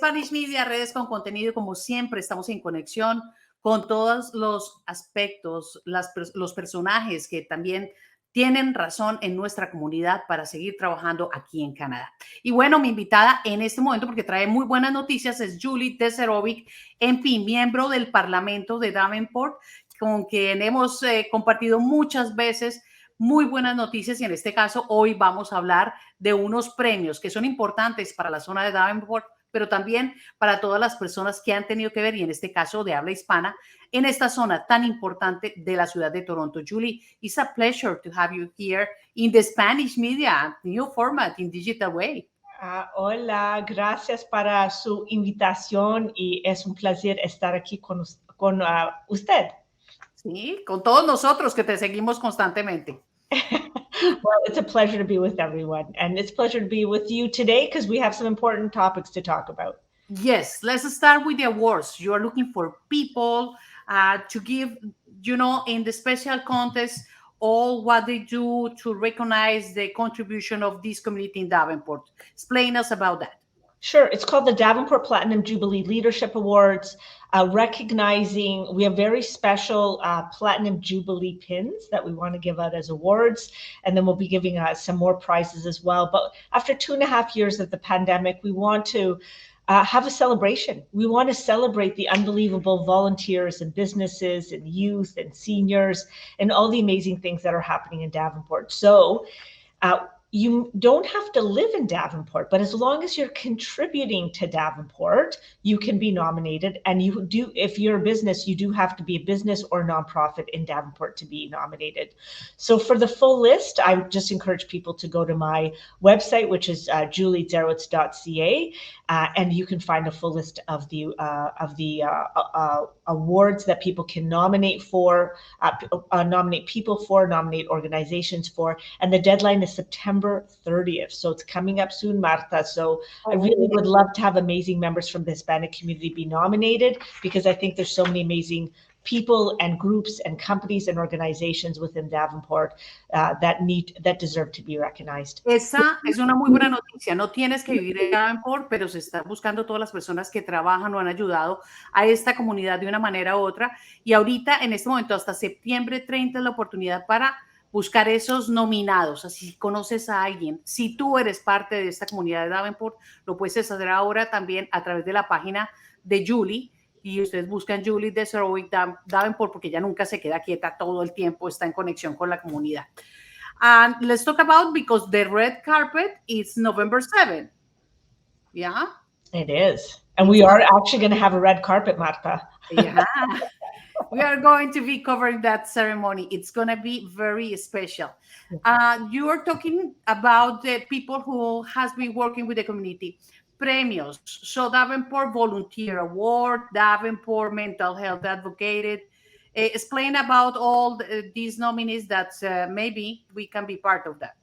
Spanish Media, redes con contenido, como siempre, estamos en conexión con todos los aspectos, los personajes que también tienen razón en nuestra comunidad para seguir trabajando aquí en Canadá. Y bueno, mi invitada en este momento, porque trae muy buenas noticias, es Julie Dzerowicz, MP, miembro del Parlamento de Davenport, con quien hemos compartido muchas veces muy buenas noticias, y en este caso hoy vamos a hablar de unos premios que son importantes para la zona de Davenport, pero también para todas las personas que han tenido que ver, y en este caso de habla hispana, en esta zona tan importante de la ciudad de Toronto. Julie, it's a pleasure to have you here in the Spanish media, new format, in digital way. Hola, gracias para su invitación y es un placer estar aquí con usted. Sí, con todos nosotros que te seguimos constantemente. Well, it's a pleasure to be with everyone, and it's a pleasure to be with you today because we have some important topics to talk about. Yes, let's start with the awards. You are looking for people to give, in the special contest, all what they do to recognize the contribution of this community in Davenport. Explain us about that. Sure. It's called the Davenport Platinum Jubilee Leadership Awards, recognizing we have very special Platinum Jubilee pins that we want to give out as awards. And then we'll be giving some more prizes as well. But after 2.5 years of the pandemic, we want to have a celebration. We want to celebrate the unbelievable volunteers and businesses and youth and seniors and all the amazing things that are happening in Davenport. So you don't have to live in Davenport, but as long as you're contributing to Davenport, you can be nominated. And you do, if you're a business, you do have to be a business or nonprofit in Davenport to be nominated. So for the full list, I would just encourage people to go to my website, which is juliedzerowicz.ca, and you can find a full list of the awards that people can nominate for, nominate people for, nominate organizations for, and the deadline is September 30th. So it's coming up soon, Marta. So I really would love to have amazing members from the Hispanic community be nominated, because I think there's so many amazing people and groups and companies and organizations within Davenport that deserve to be recognized. Esa es una muy buena noticia. No tienes que vivir en Davenport, pero se está buscando todas las personas que trabajan o han ayudado a esta comunidad de una manera u otra. Y ahorita, en este momento, hasta septiembre 30 es la oportunidad para buscar esos nominados. Así, si conoces a alguien, si tú eres parte de esta comunidad de Davenport, lo puedes hacer ahora también a través de la página de Julie, y ustedes buscan Julie Dzerowicz Davenport, porque ella nunca se queda quieta, todo el tiempo está en conexión con la comunidad. And let's talk about, because the red carpet is November 7th. Yeah? It is. And we are actually going to have a red carpet, Marta. Yeah. We are going to be covering that ceremony. It's going to be very special. You are talking about the people who has been working with the community. Premios. So Davenport Volunteer Award, Davenport Mental Health Advocate. Explain about all these nominees that maybe we can be part of that.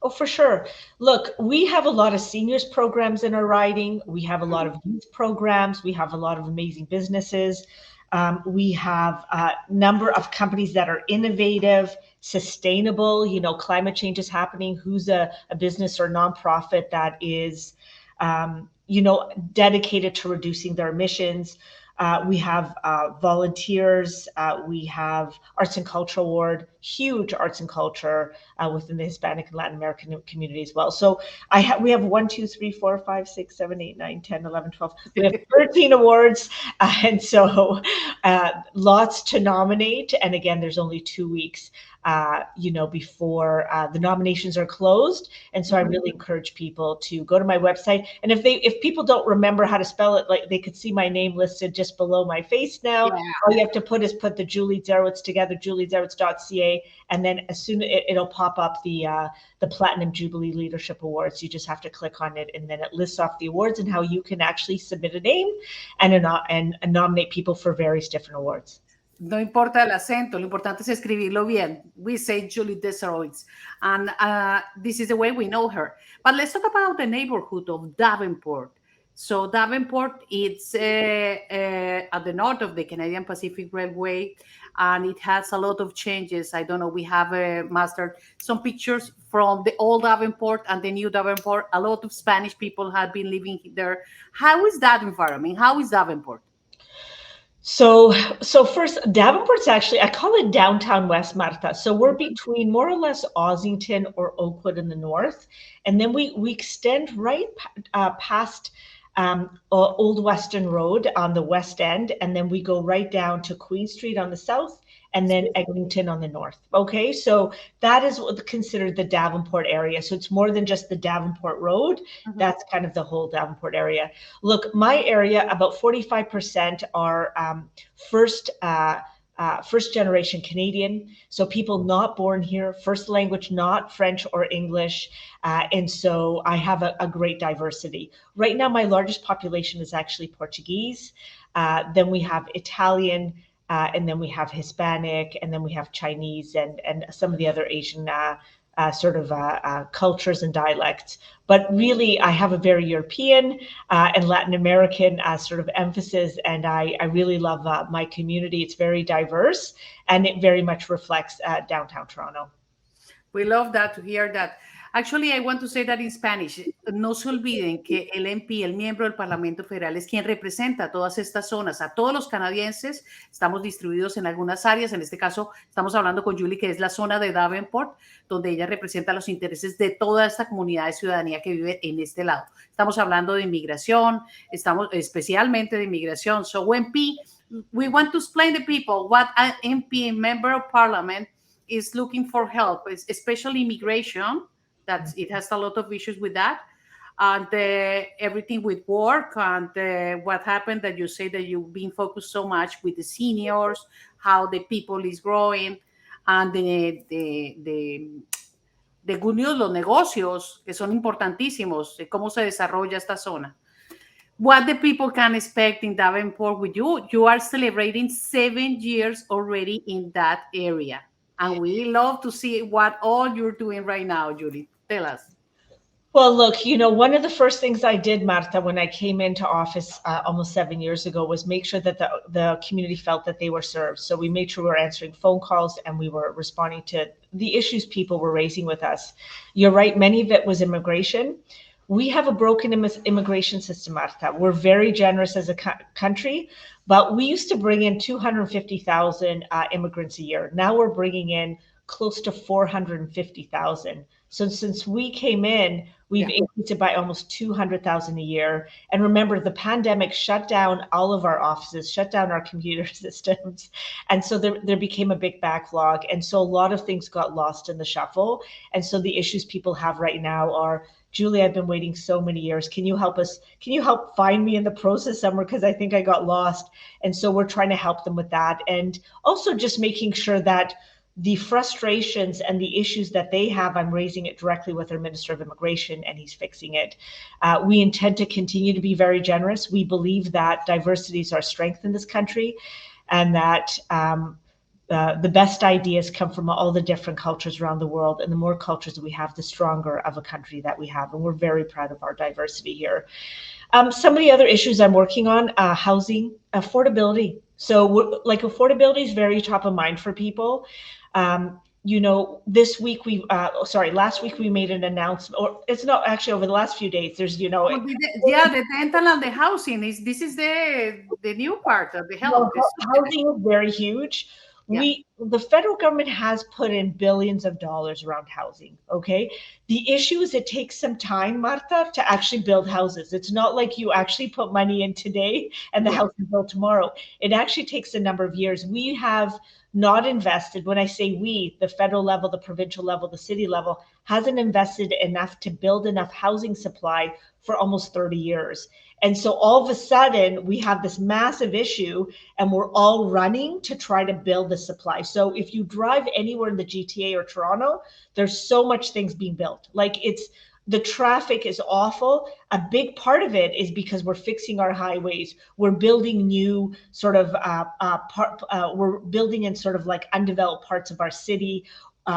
Oh, for sure. Look, we have a lot of seniors programs in our riding. We have a lot of youth programs. We have a lot of amazing businesses. We have a number of companies that are innovative, sustainable. Climate change is happening. Who's a business or nonprofit that is, dedicated to reducing their emissions? We have volunteers. We have Arts and Culture Award, huge arts and culture within the Hispanic and Latin American community as well. So we have 1, 2, 3, 4, 5, 6, 7, 8, 9, 10, 11, 12. We have 13 awards. And so lots to nominate. And again, there's only 2 weeks, before the nominations are closed. And so I really encourage people to go to my website. And if people don't remember how to spell it, like, they could see my name listed just below my face now. Yeah. All you have to put the Julie Dzerowicz together, juliedzerowicz.ca, and then as soon it'll pop up the Platinum Jubilee Leadership Awards. You just have to click on it, and then it lists off the awards and how you can actually submit a name and nominate people for various different awards. No importa el acento, lo importante es escribirlo bien. We say Julie Dzerowicz, and this is the way we know her. But let's talk about the neighborhood of Davenport. So Davenport, it's at the north of the Canadian Pacific Railway, and it has a lot of changes. I don't know, we have mastered some pictures from the old Davenport and the new Davenport. A lot of Spanish people have been living there. How is that environment? How is Davenport? So first, Davenport's actually, I call it downtown West, Marta. So we're between more or less Ossington or Oakwood in the north, and then we extend right past Old Western Road on the west end, and then we go right down to Queen Street on the south, and then Eglinton on the north. Okay, so that is what's considered the Davenport area. So it's more than just the Davenport Road. That's kind of the whole Davenport area. Look, my area, about 45% are first generation Canadian, so people not born here, first language not French or English, and so I have a great diversity. Right now, my largest population is actually Portuguese, then we have Italian, and then we have Hispanic, and then we have Chinese and some of the other Asian cultures and dialects. But really, I have a very European and Latin American sort of emphasis, and I really love my community. It's very diverse, and it very much reflects downtown Toronto. We love that, to hear that. Actually, I want to say that in Spanish. No se olviden que el MP, el miembro del Parlamento Federal, es quien representa a todas estas zonas, a todos los canadienses. Estamos distribuidos en algunas áreas. En este caso, estamos hablando con Julie, que es la zona de Davenport, donde ella representa los intereses de toda esta comunidad de ciudadanía que vive en este lado. Estamos hablando de inmigración, estamos especialmente de inmigración. So, MP, we want to explain to people what an MP, member of Parliament, is looking for help, especially immigration. That it has a lot of issues with that, and everything with work, and what happened that you say that you've been focused so much with the seniors, how the people is growing, and the good news, los negocios, que son importantísimos, cómo se desarrolla esta zona. What the people can expect in Davenport with you. You are celebrating 7 years already in that area. And we love to see what all you're doing right now, Julie. Tell us. Well, look, one of the first things I did, Marta, when I came into office almost 7 years ago was make sure that the community felt that they were served. So we made sure we were answering phone calls and we were responding to the issues people were raising with us. You're right, many of it was immigration. We have a broken immigration system, Marta. We're very generous as a country, but we used to bring in 250,000 immigrants a year. Now we're bringing in close to 450,000. So since we came in, we've increased it by almost 200,000 a year. And remember, the pandemic shut down all of our offices, shut down our computer systems. And so there became a big backlog. And so a lot of things got lost in the shuffle. And so the issues people have right now are, Julie, I've been waiting so many years. Can you help us? Can you help find me in the process somewhere? Because I think I got lost. And so we're trying to help them with that. And also just making sure that the frustrations and the issues that they have, I'm raising it directly with our Minister of Immigration, and he's fixing it. We intend to continue to be very generous. We believe that diversity is our strength in this country, and that the best ideas come from all the different cultures around the world. And the more cultures that we have, the stronger of a country that we have. And we're very proud of our diversity here. Some of the other issues I'm working on, housing, affordability. So affordability is very top of mind for people. Last week we made an announcement, or it's not actually over the last few days. There's, the dental and the housing this is the new part of the health. Housing is very huge. The federal government has put in billions of dollars around housing. Okay. The issue is it takes some time, Marta, to actually build houses. It's not like you actually put money in today and the house is built tomorrow. It actually takes a number of years. We have not invested, when I say we, the federal level, the provincial level, the city level, hasn't invested enough to build enough housing supply for almost 30 years. And so all of a sudden we have this massive issue and we're all running to try to build the supply. So if you drive anywhere in the GTA or Toronto, there's so much things being built. The traffic is awful. A big part of it is because we're fixing our highways. We're building new we're building in sort of like undeveloped parts of our city.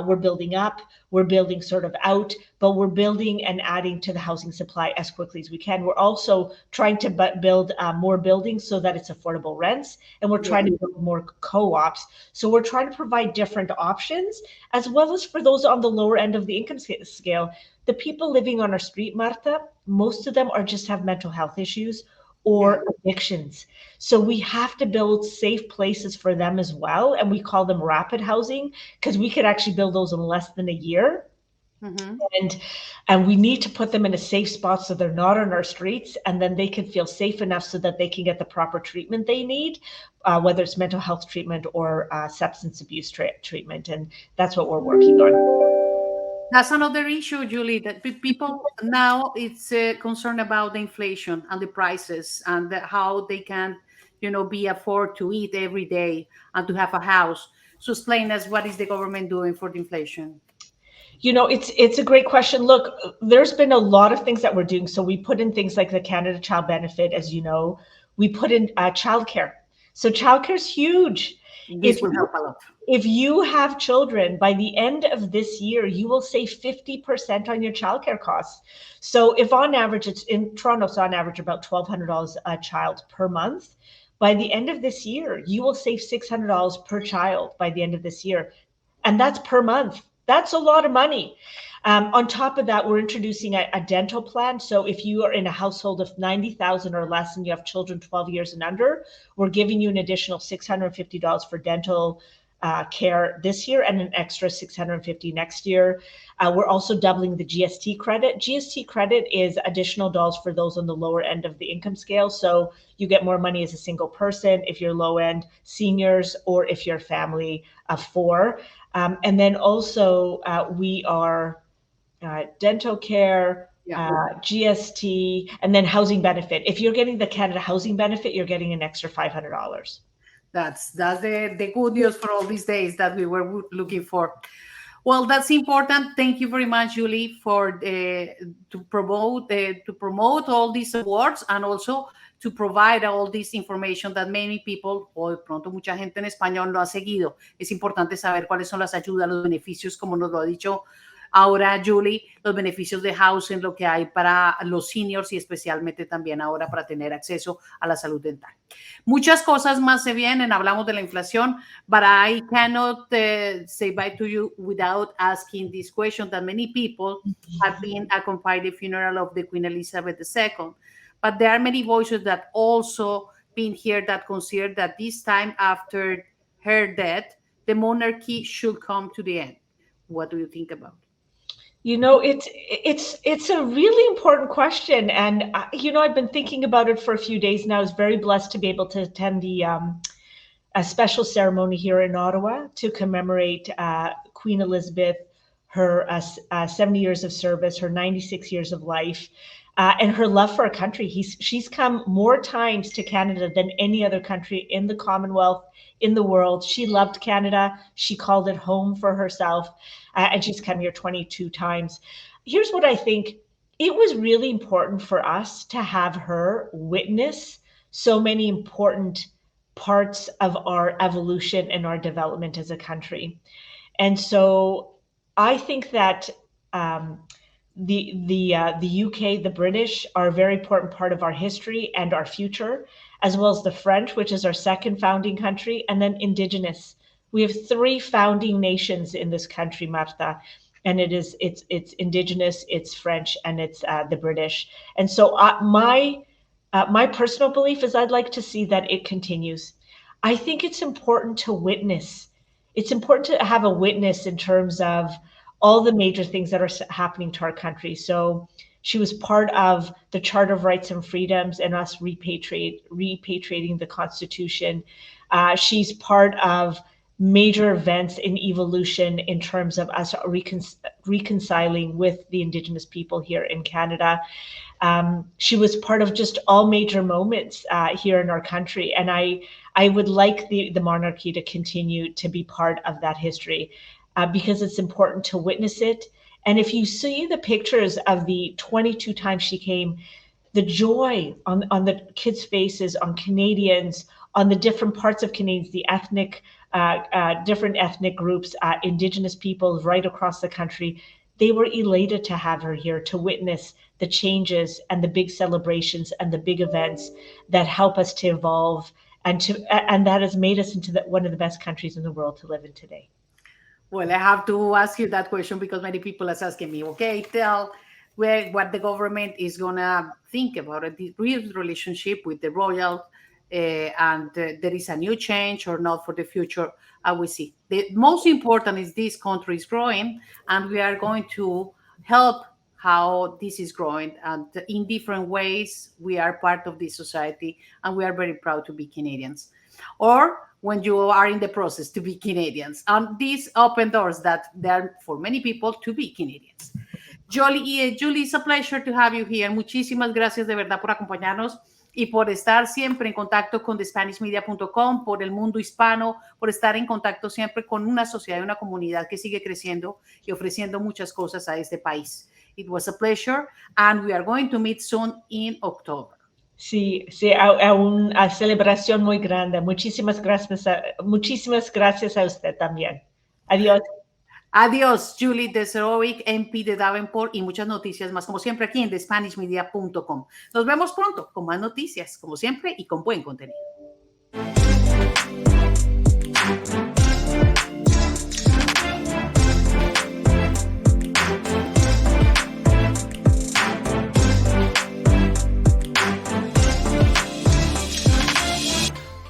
we're building up, we're building sort of out, but we're building and adding to the housing supply as quickly as we can. We're also trying to build more buildings so that it's affordable rents, and we're trying to build more co-ops. So we're trying to provide different options, as well as for those on the lower end of the income scale. The people living on our street, Marta, most of them are just have mental health issues or addictions. So we have to build safe places for them as well. And we call them rapid housing because we could actually build those in less than a year. And we need to put them in a safe spot so they're not on our streets, and then they can feel safe enough so that they can get the proper treatment they need, whether it's mental health treatment or substance abuse treatment. And that's what we're working on. That's another issue, Julie, that people now it's concerned about the inflation and the prices and how they can, be afford to eat every day and to have a house. So explain us, what is the government doing for the inflation? It's a great question. Look, there's been a lot of things that we're doing. So we put in things like the Canada Child Benefit, as you know. We put in childcare. So childcare is huge. This will help a lot. If you have children, by the end of this year, you will save 50% on your childcare costs. So if on average, it's in Toronto, it's on average about $1,200 a child per month. By the end of this year, you will save $600 per child by the end of this year. And that's per month. That's a lot of money. On top of that, we're introducing a dental plan. So if you are in a household of 90,000 or less and you have children 12 years and under, we're giving you an additional $650 for dental care this year and an extra $650 next year. We're also doubling the GST credit. GST credit is additional dollars for those on the lower end of the income scale. So you get more money as a single person if you're low end, seniors, or if you're a family of four. And then also we are dental care, GST, and then housing benefit. If you're getting the Canada Housing Benefit, you're getting an extra $500. That's the good news for all these days that we were looking for. Well, that's important. Thank you very much, Julie, for to promote all these awards and also to provide all this information that many people, o de pronto mucha gente en español, lo ha seguido. Es importante saber cuáles son las ayudas, los beneficios, como nos lo ha dicho ahora Julie, los beneficios de housing, lo que hay para los seniors y especialmente también ahora para tener acceso a la salud dental. Muchas cosas más se vienen, hablamos de la inflación, but I cannot say bye to you without asking this question that many people have been accompanied the funeral of the Queen Elizabeth II, but there are many voices that also been here that consider that this time after her death, the monarchy should come to the end. What do you think about it? It's a really important question, and I've been thinking about it for a few days now. I was very blessed to be able to attend a special ceremony here in Ottawa to commemorate Queen Elizabeth, her 70 years of service, her 96 years of life, and her love for our country. She's come more times to Canada than any other country in the Commonwealth, in the world. She loved Canada. She called it home for herself, and she's come here 22 times. Here's what I think. It was really important for us to have her witness so many important parts of our evolution and our development as a country. And so I think that the UK, the British, are a very important part of our history and our future, as well as the French, which is our second founding country, and then Indigenous. We have three founding nations in this country, Marta, and it's Indigenous, it's French, and it's the British. And so my personal belief is I'd like to see that it continues. I think it's important to witness. It's important to have a witness in terms of all the major things that are happening to our country. So she was part of the Charter of Rights and Freedoms and us repatriating the Constitution. She's part of major events in evolution in terms of us reconciling with the Indigenous people here in Canada. She was part of just all major moments here in our country. And I would like the monarchy to continue to be part of that history because it's important to witness it. And if you see the pictures of the 22 times she came, the joy on the kids' faces, on Canadians, on the different parts of Canadians, the different ethnic groups, Indigenous peoples right across the country. They were elated to have her here to witness the changes and the big celebrations and the big events that help us to evolve and that has made us into one of the best countries in the world to live in today. Well, I have to ask you that question because many people are asking me, okay, tell what the government is going to think about it, the relationship with the royal, and there is a new change or not for the future. I will see. The most important is this country is growing, and we are going to help how this is growing. And in different ways, we are part of this society, and we are very proud to be Canadians. Or when you are in the process to be Canadians. And these open doors that there are for many people to be Canadians. Julie, it's a pleasure to have you here. Muchísimas gracias de verdad por acompañarnos y por estar siempre en contacto con thespanishmedia.com, por el mundo hispano, por estar en contacto siempre con una sociedad y una comunidad que sigue creciendo y ofreciendo muchas cosas a este país. It was a pleasure, and we are going to meet soon in October. Sí, a una celebración muy grande. Muchísimas gracias a usted también. Adiós. Adiós, Julie Dzerowicz, MP de Davenport, y muchas noticias más, como siempre, aquí en thespanishmedia.com. Nos vemos pronto con más noticias, como siempre, y con buen contenido.